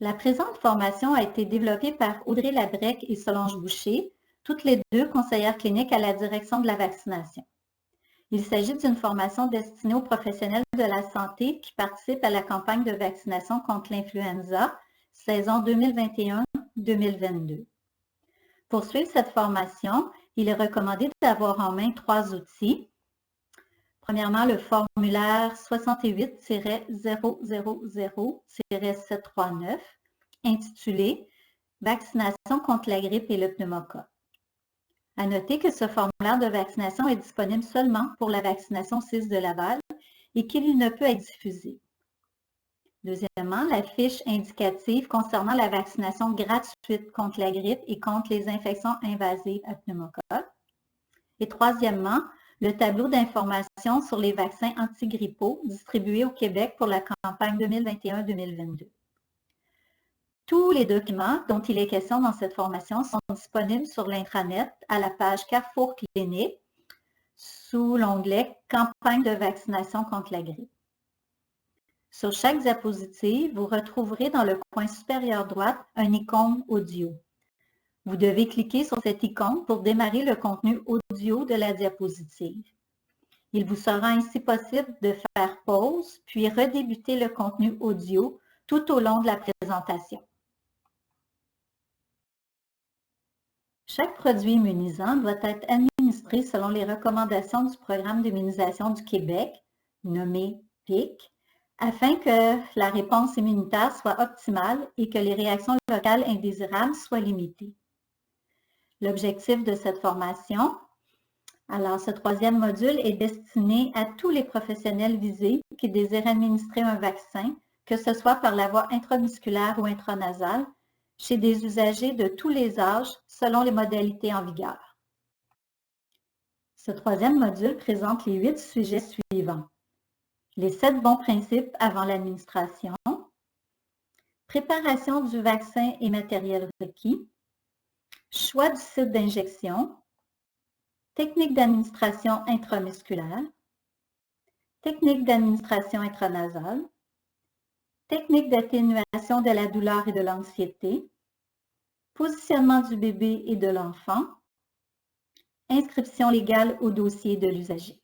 La présente formation a été développée par Audrey Labrec et Solange Boucher, toutes les deux conseillères cliniques à la direction de la vaccination. Il s'agit d'une formation destinée aux professionnels de la santé qui participent à la campagne de vaccination contre l'influenza, saison 2021-2022. Pour suivre cette formation, il est recommandé d'avoir en main 3 outils. Premièrement, le formulaire 68-000-739 intitulé « Vaccination contre la grippe et le pneumocoque ». À noter que ce formulaire de vaccination est disponible seulement pour la vaccination 6 de Laval et qu'il ne peut être diffusé. Deuxièmement, la fiche indicative concernant la vaccination gratuite contre la grippe et contre les infections invasives à pneumocoque. Et troisièmement, le tableau d'information sur les vaccins antigrippaux distribués au Québec pour la campagne 2021-2022. Tous les documents dont il est question dans cette formation sont disponibles sur l'intranet à la page Carrefour Clinique sous l'onglet « Campagne de vaccination contre la grippe ». Sur chaque diapositive, vous retrouverez dans le coin supérieur droit un icône audio. Vous devez cliquer sur cette icône pour démarrer le contenu audio de la diapositive. Il vous sera ainsi possible de faire pause, puis redébuter le contenu audio tout au long de la présentation. Chaque produit immunisant doit être administré selon les recommandations du Programme d'immunisation du Québec, nommé PIC, afin que la réponse immunitaire soit optimale et que les réactions locales indésirables soient limitées. L'objectif de cette formation, alors ce 3e module est destiné à tous les professionnels visés qui désirent administrer un vaccin, que ce soit par la voie intramusculaire ou intranasale, chez des usagers de tous les âges selon les modalités en vigueur. Ce 3e module présente les 8 sujets suivants. Les 7 bons principes avant l'administration, préparation du vaccin et matériel requis, choix du site d'injection, technique d'administration intramusculaire, technique d'administration intranasale, technique d'atténuation de la douleur et de l'anxiété, positionnement du bébé et de l'enfant, inscription légale au dossier de l'usager.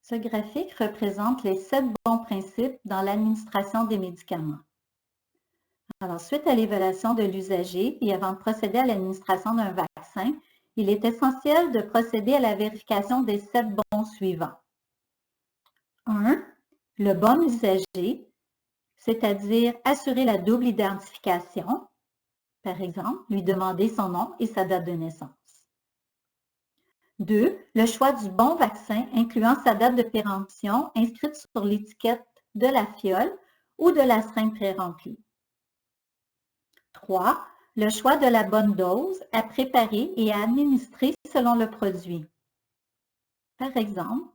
Ce graphique représente les 7 bons principes dans l'administration des médicaments. Alors, suite à l'évaluation de l'usager et avant de procéder à l'administration d'un vaccin, il est essentiel de procéder à la vérification des 7 bons suivants. 1. Le bon usager, c'est-à-dire assurer la double identification, par exemple, lui demander son nom et sa date de naissance. 2. Le choix du bon vaccin incluant sa date de péremption inscrite sur l'étiquette de la fiole ou de la seringue pré-remplie. 3. Le choix de la bonne dose à préparer et à administrer selon le produit. Par exemple,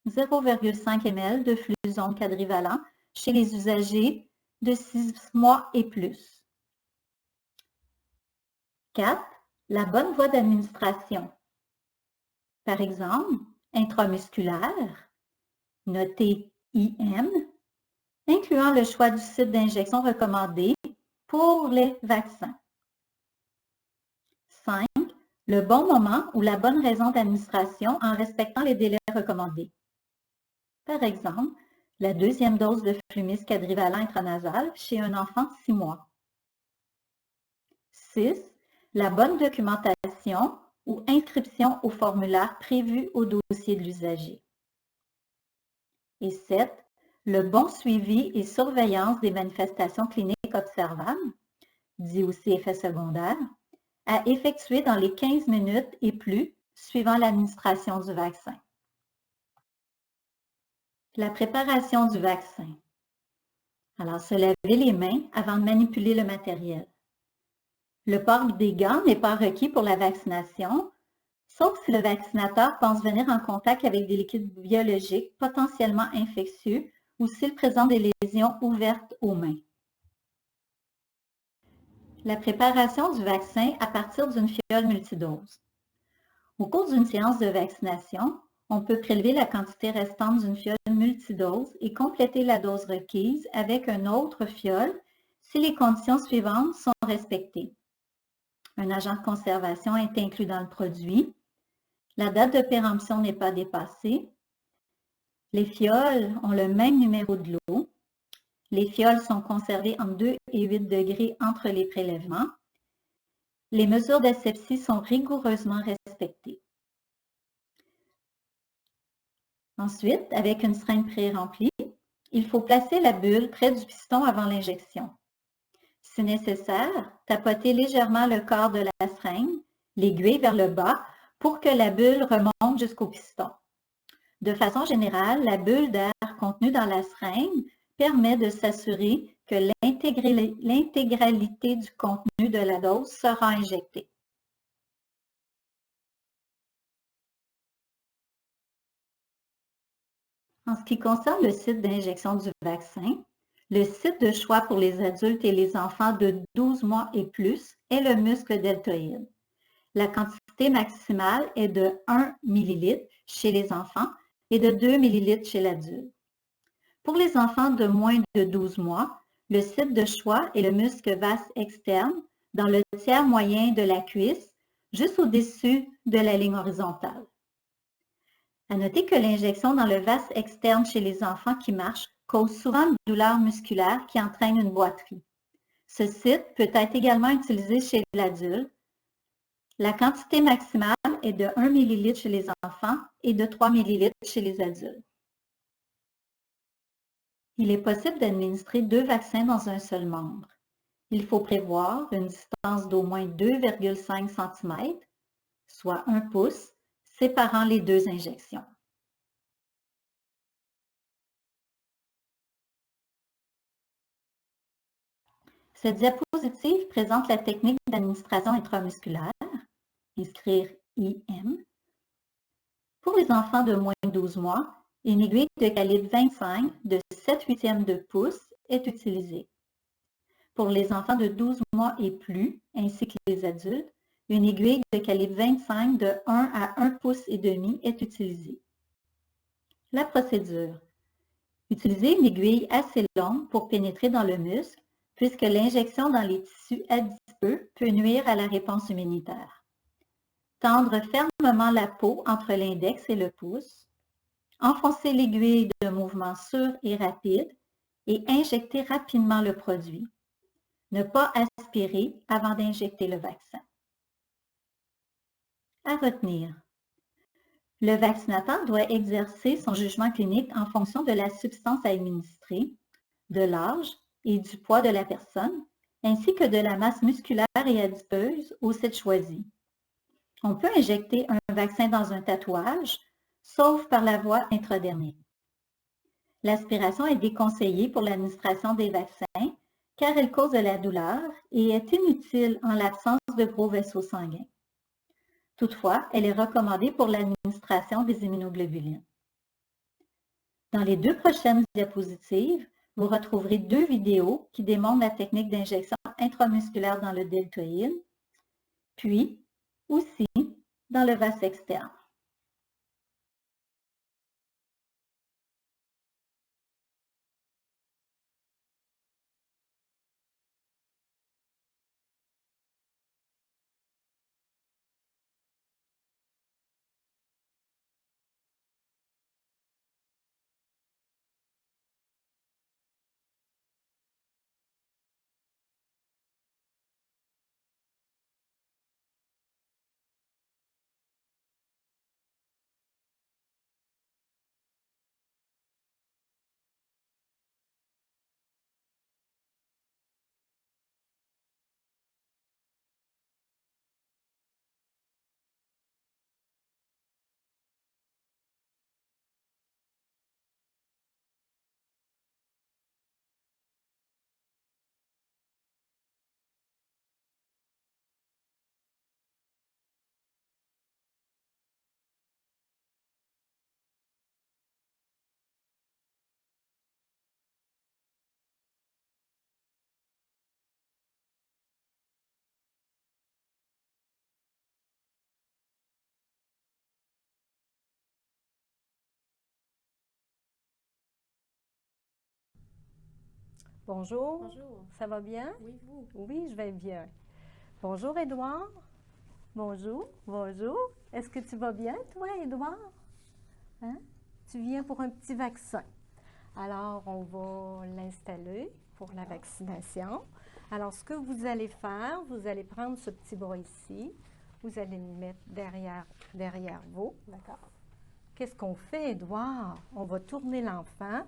0,5 ml de Fluzone quadrivalent chez les usagers de 6 mois et plus. 4. La bonne voie d'administration. Par exemple, intramusculaire, noté IM, incluant le choix du site d'injection recommandé pour les vaccins. 5. Le bon moment ou la bonne raison d'administration en respectant les délais recommandés. Par exemple, la 2e dose de Flumis quadrivalent intranasal chez un enfant de 6 mois. 6. La bonne documentation ou inscription au formulaire prévu au dossier de l'usager. Et 7. Le bon suivi et surveillance des manifestations cliniques observables, dit aussi effets secondaires, à effectuer dans les 15 minutes et plus suivant l'administration du vaccin. La préparation du vaccin. Alors, se laver les mains avant de manipuler le matériel. Le port des gants n'est pas requis pour la vaccination, sauf si le vaccinateur pense venir en contact avec des liquides biologiques potentiellement infectieux ou s'il présente des lésions ouvertes aux mains. La préparation du vaccin à partir d'une fiole multidose. Au cours d'une séance de vaccination, on peut prélever la quantité restante d'une fiole multidose et compléter la dose requise avec une autre fiole si les conditions suivantes sont respectées. Un agent de conservation est inclus dans le produit. La date de péremption n'est pas dépassée. Les fioles ont le même numéro de lot. Les fioles sont conservées entre 2 et 8 degrés entre les prélèvements. Les mesures d'asepsie sont rigoureusement respectées. Ensuite, avec une seringue pré-remplie, il faut placer la bulle près du piston avant l'injection. Si nécessaire, tapoter légèrement le corps de la seringue, l'aiguille vers le bas, pour que la bulle remonte jusqu'au piston. De façon générale, la bulle d'air contenue dans la seringue permet de s'assurer que l'intégralité du contenu de la dose sera injectée. En ce qui concerne le site d'injection du vaccin, le site de choix pour les adultes et les enfants de 12 mois et plus est le muscle deltoïde. La quantité maximale est de 1 ml chez les enfants et de 2 ml chez l'adulte. Pour les enfants de moins de 12 mois, le site de choix est le muscle vas externe dans le tiers moyen de la cuisse, juste au-dessus de la ligne horizontale. À noter que l'injection dans le vas externe chez les enfants qui marchent cause souvent une douleur musculaire qui entraîne une boiterie. Ce site peut être également utilisé chez l'adulte. La quantité maximale est de 1 ml chez les enfants et de 3 ml chez les adultes. Il est possible d'administrer 2 vaccins dans un seul membre. Il faut prévoir une distance d'au moins 2,5 cm, soit 1 pouce, séparant les 2 injections. Cette diapositive présente la technique d'administration intramusculaire, inscrire IM. Pour les enfants de moins de 12 mois, une aiguille de calibre 25 de 7/8 de pouce est utilisée. Pour les enfants de 12 mois et plus, ainsi que les adultes, une aiguille de calibre 25 de 1 à 1 pouce et demi est utilisée. La procédure. Utilisez une aiguille assez longue pour pénétrer dans le muscle, puisque l'injection dans les tissus adipeux peut nuire à la réponse immunitaire. Tendre fermement la peau entre l'index et le pouce. Enfoncer l'aiguille de mouvement sûr et rapide et injecter rapidement le produit. Ne pas aspirer avant d'injecter le vaccin. À retenir. Le vaccinateur doit exercer son jugement clinique en fonction de la substance à administrer, de l'âge et du poids de la personne, ainsi que de la masse musculaire et adipeuse au site choisi. On peut injecter un vaccin dans un tatouage, sauf par la voie intradermique. L'aspiration est déconseillée pour l'administration des vaccins car elle cause de la douleur et est inutile en l'absence de gros vaisseaux sanguins. Toutefois, elle est recommandée pour l'administration des immunoglobulines. Dans les 2 prochaines diapositives, vous retrouverez 2 vidéos qui démontrent la technique d'injection intramusculaire dans le deltoïde, puis aussi dans le vas externe. Bonjour. Bonjour. Ça va bien? Oui, vous. Oui, je vais bien. Bonjour, Édouard. Bonjour, bonjour. Est-ce que tu vas bien, toi, Édouard? Hein? Tu viens pour un petit vaccin. Alors, on va l'installer pour la vaccination. Alors, ce que vous allez faire, vous allez prendre ce petit bras ici. Vous allez le mettre derrière vous. D'accord. Qu'est-ce qu'on fait, Édouard? On va tourner l'enfant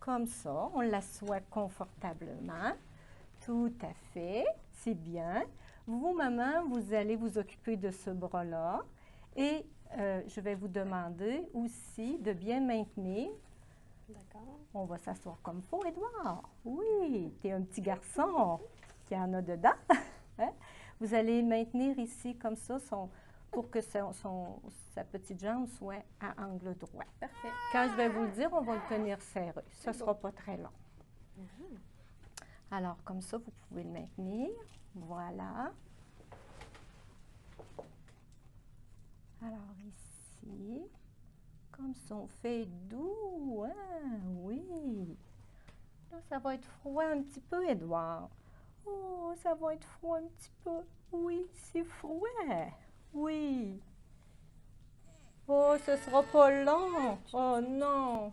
comme ça. On l'assoit confortablement. Tout à fait, c'est bien. Vous, maman, vous allez vous occuper de ce bras-là. Et je vais vous demander aussi de bien maintenir. D'accord. On va s'asseoir comme il faut, Édouard. Oui, tu es un petit garçon qui en a dedans. Hein? Vous allez maintenir ici comme ça pour que sa petite jambe soit à angle droit. Parfait. Quand je vais vous le dire, on va le tenir serré. Ce ne sera pas très long. Alors, comme ça, vous pouvez le maintenir. Voilà. Alors, ici, comme ça, on fait doux. Hein? Oui. Là, ça va être froid un petit peu, Édouard. Oh, ça va être froid un petit peu. Oui, c'est froid. Oui. Oh, ce sera pas long. Oh non.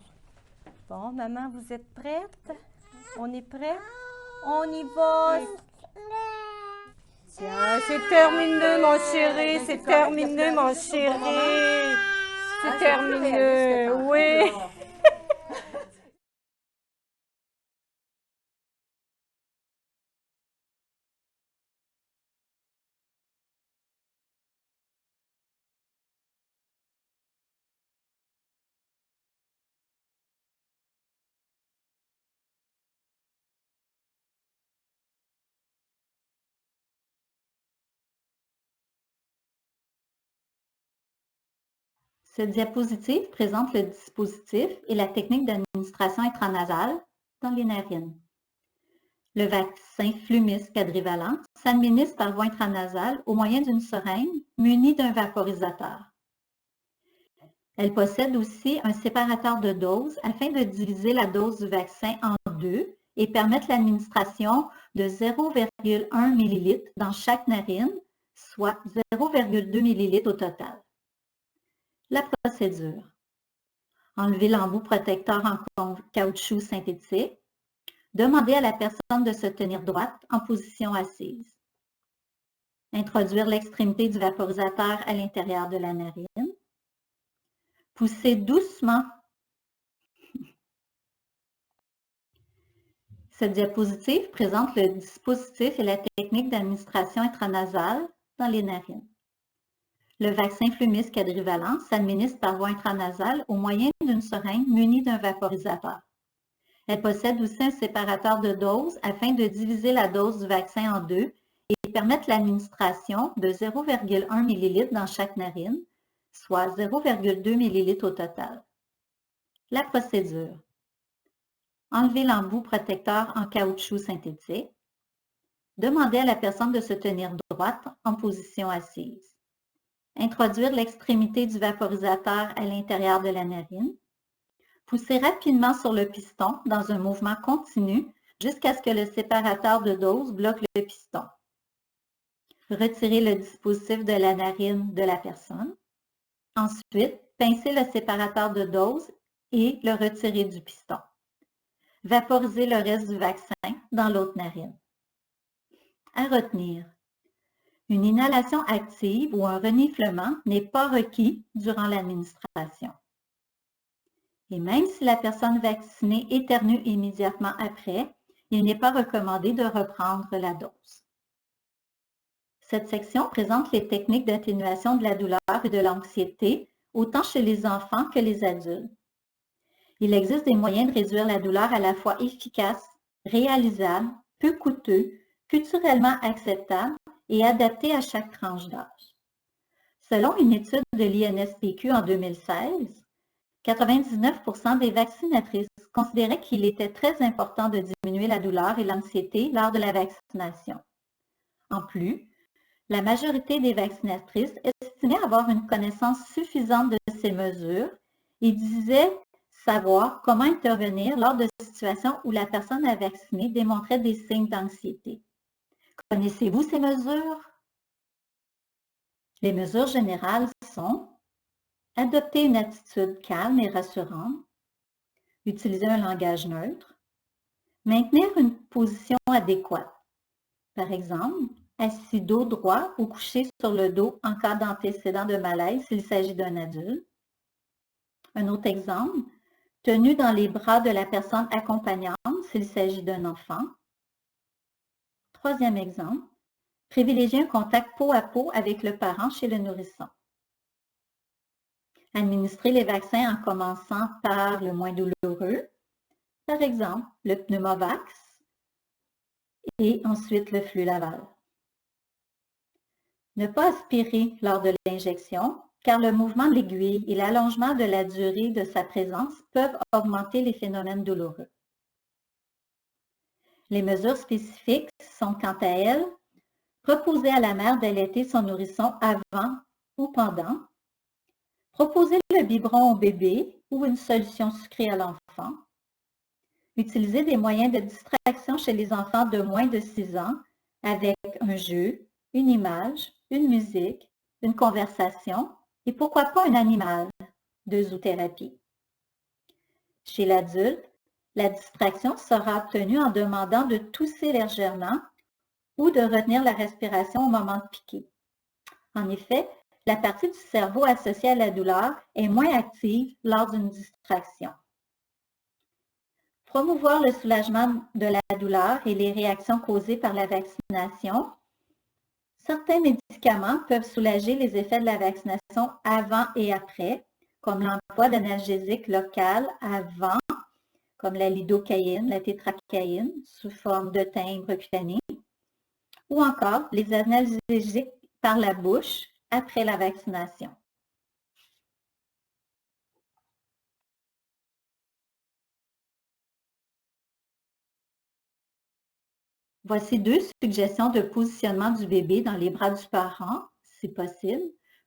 Bon, maman, vous êtes prête? On est prêt? On y va. Tiens, c'est terminé, mon chéri. C'est terminé, mon chéri. C'est terminé. Oui. Cette diapositive présente le dispositif et la technique d'administration intranasale dans les narines. Le vaccin Flumis quadrivalent s'administre par voie intranasale au moyen d'une seringue munie d'un vaporisateur. Elle possède aussi un séparateur de doses afin de diviser la dose du vaccin en deux et permettre l'administration de 0,1 ml dans chaque narine, soit 0,2 ml au total. La procédure. Enlever l'embout protecteur en caoutchouc synthétique. Demander à la personne de se tenir droite en position assise. Introduire l'extrémité du vaporisateur à l'intérieur de la narine. Pousser doucement. Cette diapositive présente le dispositif et la technique d'administration intranasale dans les narines. Le vaccin Flumis quadrivalent s'administre par voie intranasale au moyen d'une seringue munie d'un vaporisateur. Elle possède aussi un séparateur de doses afin de diviser la dose du vaccin en deux et permettre l'administration de 0,1 ml dans chaque narine, soit 0,2 ml au total. La procédure. Enlever l'embout protecteur en caoutchouc synthétique. Demander à la personne de se tenir droite en position assise. Introduire l'extrémité du vaporisateur à l'intérieur de la narine. Pousser rapidement sur le piston dans un mouvement continu jusqu'à ce que le séparateur de dose bloque le piston. Retirer le dispositif de la narine de la personne. Ensuite, pincer le séparateur de dose et le retirer du piston. Vaporiser le reste du vaccin dans l'autre narine. À retenir. Une inhalation active ou un reniflement n'est pas requis durant l'administration. Et même si la personne vaccinée éternue immédiatement après, il n'est pas recommandé de reprendre la dose. Cette section présente les techniques d'atténuation de la douleur et de l'anxiété, autant chez les enfants que les adultes. Il existe des moyens de réduire la douleur à la fois efficaces, réalisables, peu coûteux, culturellement acceptables et adaptés à chaque tranche d'âge. Selon une étude de l'INSPQ en 2016, 99% des vaccinatrices considéraient qu'il était très important de diminuer la douleur et l'anxiété lors de la vaccination. En plus, la majorité des vaccinatrices estimaient avoir une connaissance suffisante de ces mesures et disaient savoir comment intervenir lors de situations où la personne à vacciner démontrait des signes d'anxiété. Connaissez-vous ces mesures? Les mesures générales sont adopter une attitude calme et rassurante, utiliser un langage neutre, maintenir une position adéquate. Par exemple, assis dos droit ou couché sur le dos en cas d'antécédent de malaise s'il s'agit d'un adulte. Un autre exemple, tenu dans les bras de la personne accompagnante s'il s'agit d'un enfant. Troisième exemple, privilégier un contact peau à peau avec le parent chez le nourrisson. Administrer les vaccins en commençant par le moins douloureux, par exemple le pneumovax et ensuite le flux-laval. Ne pas aspirer lors de l'injection, car le mouvement de l'aiguille et l'allongement de la durée de sa présence peuvent augmenter les phénomènes douloureux. Les mesures spécifiques sont quant à elles proposer à la mère d'allaiter son nourrisson avant ou pendant, proposer le biberon au bébé ou une solution sucrée à l'enfant, utiliser des moyens de distraction chez les enfants de moins de 6 ans avec un jeu, une image, une musique, une conversation et pourquoi pas un animal de zoothérapie. Chez l'adulte, la distraction sera obtenue en demandant de tousser légèrement ou de retenir la respiration au moment de piquer. En effet, la partie du cerveau associée à la douleur est moins active lors d'une distraction. Promouvoir le soulagement de la douleur et les réactions causées par la vaccination. Certains médicaments peuvent soulager les effets de la vaccination avant et après, comme l'emploi d'analgésiques locales avant, comme la lidocaïne, la tétracaïne, sous forme de timbre cutané, ou encore les analgésiques par la bouche après la vaccination. Voici 2 suggestions de positionnement du bébé dans les bras du parent, si possible,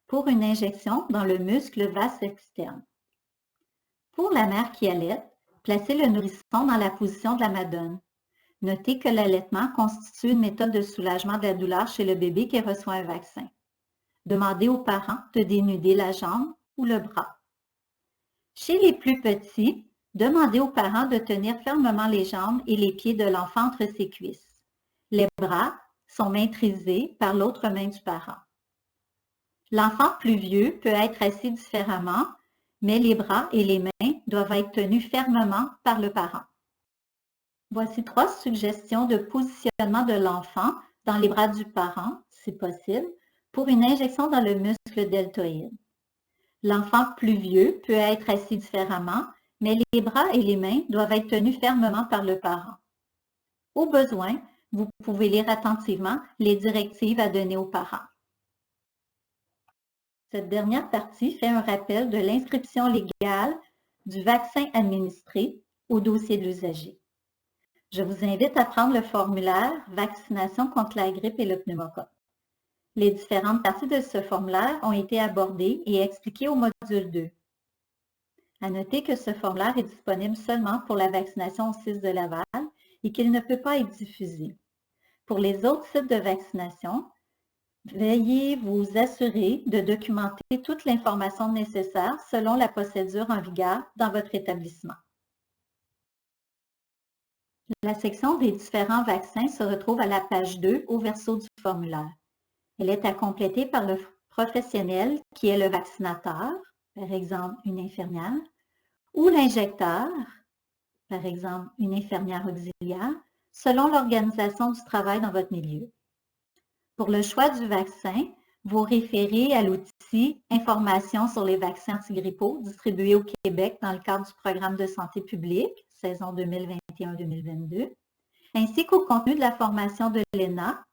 pour une injection dans le muscle vas externe. Pour la mère qui allaite, placez le nourrisson dans la position de la madone. Notez que l'allaitement constitue une méthode de soulagement de la douleur chez le bébé qui reçoit un vaccin. Demandez aux parents de dénuder la jambe ou le bras. Chez les plus petits, demandez aux parents de tenir fermement les jambes et les pieds de l'enfant entre ses cuisses. Les bras sont maîtrisés par l'autre main du parent. L'enfant plus vieux peut être assis différemment, mais les bras et les mains doivent être tenus fermement par le parent. Voici 3 suggestions de positionnement de l'enfant dans les bras du parent, si possible, pour une injection dans le muscle deltoïde. L'enfant plus vieux peut être assis différemment, mais les bras et les mains doivent être tenus fermement par le parent. Au besoin, vous pouvez lire attentivement les directives à donner aux parents. Cette dernière partie fait un rappel de l'inscription légale du vaccin administré au dossier de l'usager. Je vous invite à prendre le formulaire « Vaccination contre la grippe et le pneumocoque ». Les différentes parties de ce formulaire ont été abordées et expliquées au module 2. À noter que ce formulaire est disponible seulement pour la vaccination au 6 de Laval et qu'il ne peut pas être diffusé. Pour les autres sites de vaccination, veuillez vous assurer de documenter toute l'information nécessaire selon la procédure en vigueur dans votre établissement. La section des différents vaccins se retrouve à la page 2 au verso du formulaire. Elle est à compléter par le professionnel qui est le vaccinateur, par exemple une infirmière, ou l'injecteur, par exemple une infirmière auxiliaire, selon l'organisation du travail dans votre milieu. Pour le choix du vaccin, vous référez à l'outil « Informations sur les vaccins antigrippaux » distribué au Québec dans le cadre du programme de santé publique, saison 2021-2022, ainsi qu'au contenu de la formation de l'ENA,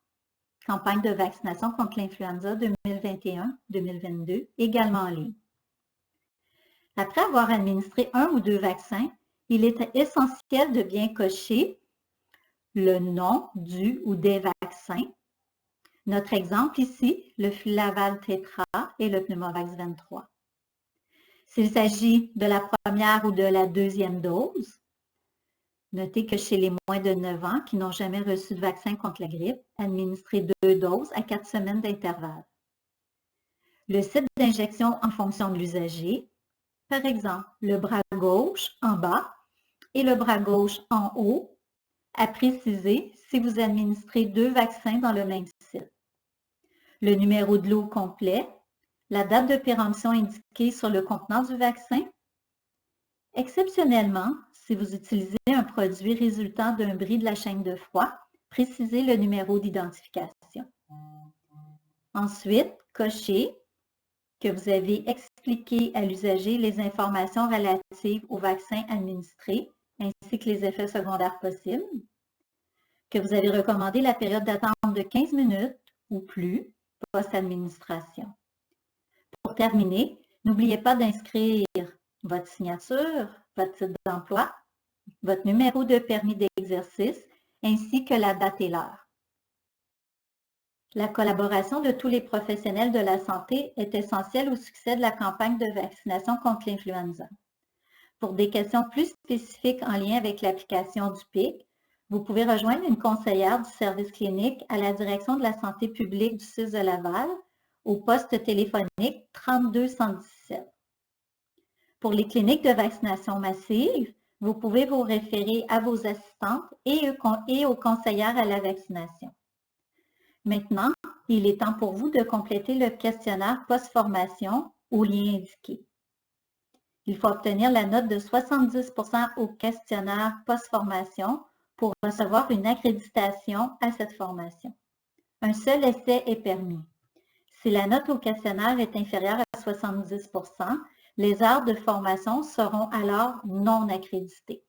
campagne de vaccination contre l'influenza 2021-2022, également en ligne. Après avoir administré 1 ou 2 vaccins, il est essentiel de bien cocher le nom du ou des vaccins. Notre exemple ici, le flux-laval tétra et le pneumovax 23. S'il s'agit de la première ou de la deuxième dose, notez que chez les moins de 9 ans qui n'ont jamais reçu de vaccin contre la grippe, administrez 2 doses à 4 semaines d'intervalle. Le site d'injection en fonction de l'usager, par exemple, le bras gauche en bas et le bras gauche en haut, à préciser si vous administrez 2 vaccins dans le même site. Le numéro de lot complet, la date de péremption indiquée sur le contenant du vaccin. Exceptionnellement, si vous utilisez un produit résultant d'un bris de la chaîne de froid, précisez le numéro d'identification. Ensuite, cochez que vous avez expliqué à l'usager les informations relatives au vaccin administré ainsi que les effets secondaires possibles, que vous avez recommandé la période d'attente de 15 minutes ou plus post-administration. Pour terminer, n'oubliez pas d'inscrire votre signature, votre titre d'emploi, votre numéro de permis d'exercice, ainsi que la date et l'heure. La collaboration de tous les professionnels de la santé est essentielle au succès de la campagne de vaccination contre l'influenza. Pour des questions plus spécifiques en lien avec l'application du PIC, vous pouvez rejoindre une conseillère du service clinique à la direction de la santé publique du CIS de Laval au poste téléphonique 3217. Pour les cliniques de vaccination massive, vous pouvez vous référer à vos assistantes et aux conseillères à la vaccination. Maintenant, il est temps pour vous de compléter le questionnaire post-formation au lien indiqué. Il faut obtenir la note de 70% au questionnaire post-formation pour recevoir une accréditation à cette formation. Un seul essai est permis. Si la note au questionnaire est inférieure à 70%, les heures de formation seront alors non accréditées.